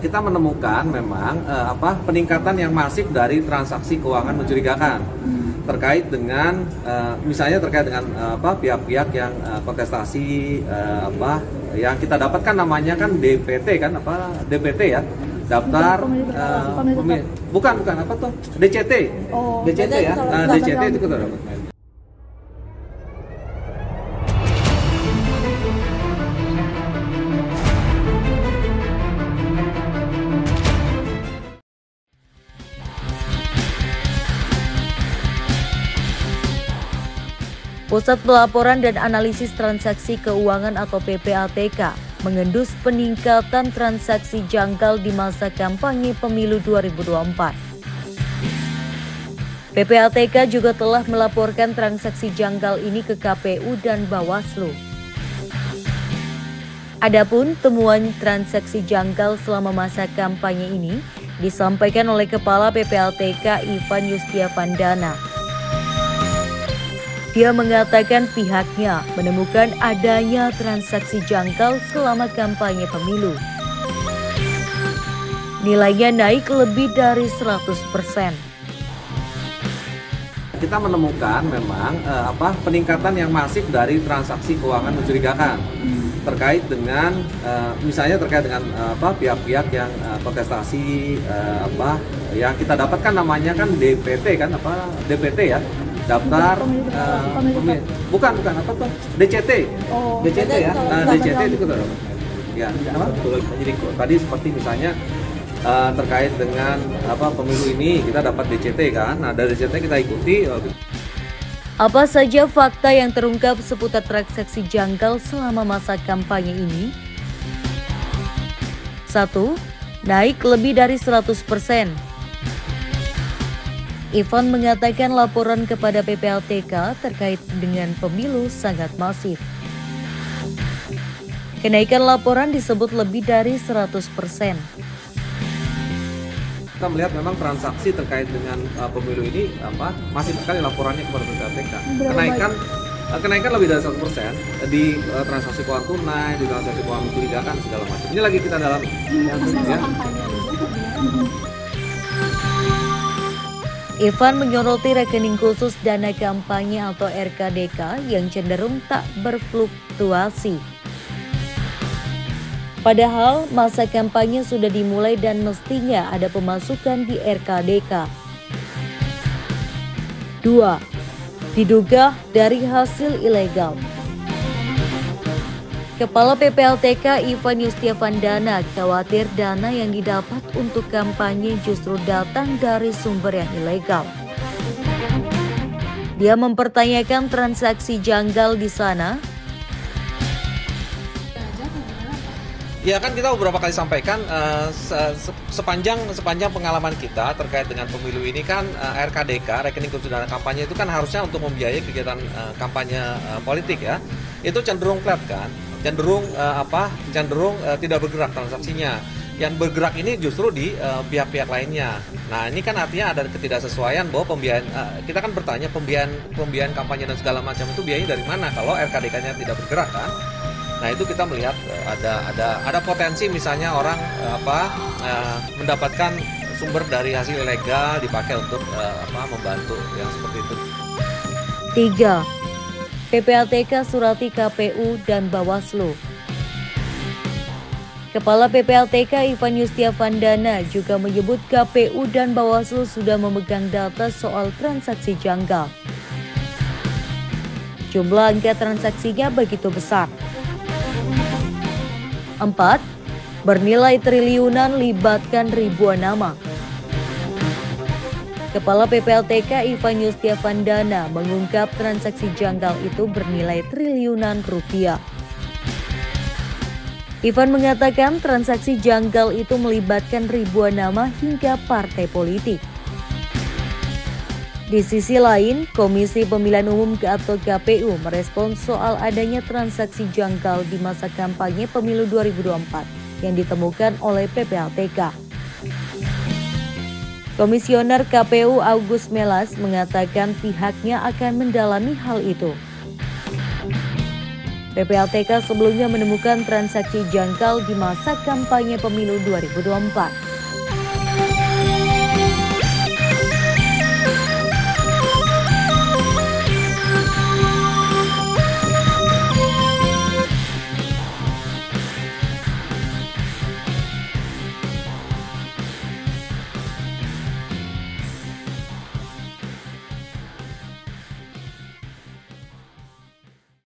kita menemukan memang peningkatan yang masif dari transaksi keuangan mencurigakan terkait dengan misalnya terkait dengan pihak-pihak yang kontestasi yang kita dapatkan namanya kan DPT kan DPT ya, daftar bukan apa tuh DCT. DCT ya, DCT itu kita dapat. Pusat Pelaporan dan Analisis Transaksi Keuangan atau PPATK mengendus peningkatan transaksi janggal di masa kampanye pemilu 2024. PPATK juga telah melaporkan transaksi janggal ini ke KPU dan Bawaslu. Adapun temuan transaksi janggal selama masa kampanye ini disampaikan oleh Kepala PPATK Ivan Yustiavandana. Dia mengatakan pihaknya menemukan adanya transaksi janggal selama kampanye pemilu. Nilainya naik lebih dari 100%. Kita menemukan memang peningkatan yang masif dari transaksi keuangan mencurigakan terkait dengan misalnya terkait dengan pihak-pihak yang kontestasi yang kita dapatkan namanya kan DPT kan DPT ya, daftar bukan apa tuh DCT. DCT ya, DCT itu kita dapat. Ya, jadi tadi seperti misalnya terkait dengan pemilu ini kita dapat DCT kan. Nah, dari DCT kita ikuti. Apa saja fakta yang terungkap seputar transaksi janggal selama masa kampanye ini? 1. Naik lebih dari 100%. Ivan mengatakan laporan kepada PPATK terkait dengan pemilu sangat masif. Kenaikan laporan disebut lebih dari 100%. Kita melihat memang transaksi terkait dengan pemilu ini masif sekali laporannya kepada PPATK. Kenaikan lebih dari 100% di transaksi keuangan tunai, di transaksi keuangan mencurigakan segala macam. Ini lagi kita dalam ya. Ivan menyoroti rekening khusus dana kampanye atau RKDK yang cenderung tak berfluktuasi. Padahal masa kampanye sudah dimulai dan mestinya ada pemasukan di RKDK. 2. Diduga dari hasil ilegal. Kepala PPATK Ivan Yustiavandana khawatir dana yang didapat untuk kampanye justru datang dari sumber yang ilegal. Dia mempertanyakan transaksi janggal di sana. Ya kan kita beberapa kali sampaikan sepanjang pengalaman kita terkait dengan pemilu ini kan RKDK, rekening khusus dana kampanye itu kan harusnya untuk membiayai kegiatan kampanye politik ya. Itu cenderung flat kan, cenderung tidak bergerak transaksinya. Yang bergerak ini justru di pihak-pihak lainnya. Nah ini kan artinya ada ketidaksesuaian bahwa pembiayaan kita kan bertanya pembiayaan kampanye dan segala macam itu biayanya dari mana kalau RKDK-nya tidak bergerak kan? Nah itu kita melihat ada potensi misalnya orang mendapatkan sumber dari hasil ilegal dipakai untuk membantu yang seperti itu. 3. PPATK surati KPU dan Bawaslu. Kepala PPATK Ivan Yustiavandana juga menyebut KPU dan Bawaslu sudah memegang data soal transaksi janggal. Jumlah angka transaksinya begitu besar. 4. Bernilai triliunan libatkan ribuan nama. Kepala PPATK Ivan Yustiavandana mengungkap transaksi janggal itu bernilai triliunan rupiah. Ivan mengatakan transaksi janggal itu melibatkan ribuan nama hingga partai politik. Di sisi lain, Komisi Pemilihan Umum atau KPU merespons soal adanya transaksi janggal di masa kampanye pemilu 2024 yang ditemukan oleh PPATK. Komisioner KPU August Melas mengatakan pihaknya akan mendalami hal itu. PPATK sebelumnya menemukan transaksi janggal di masa kampanye pemilu 2024.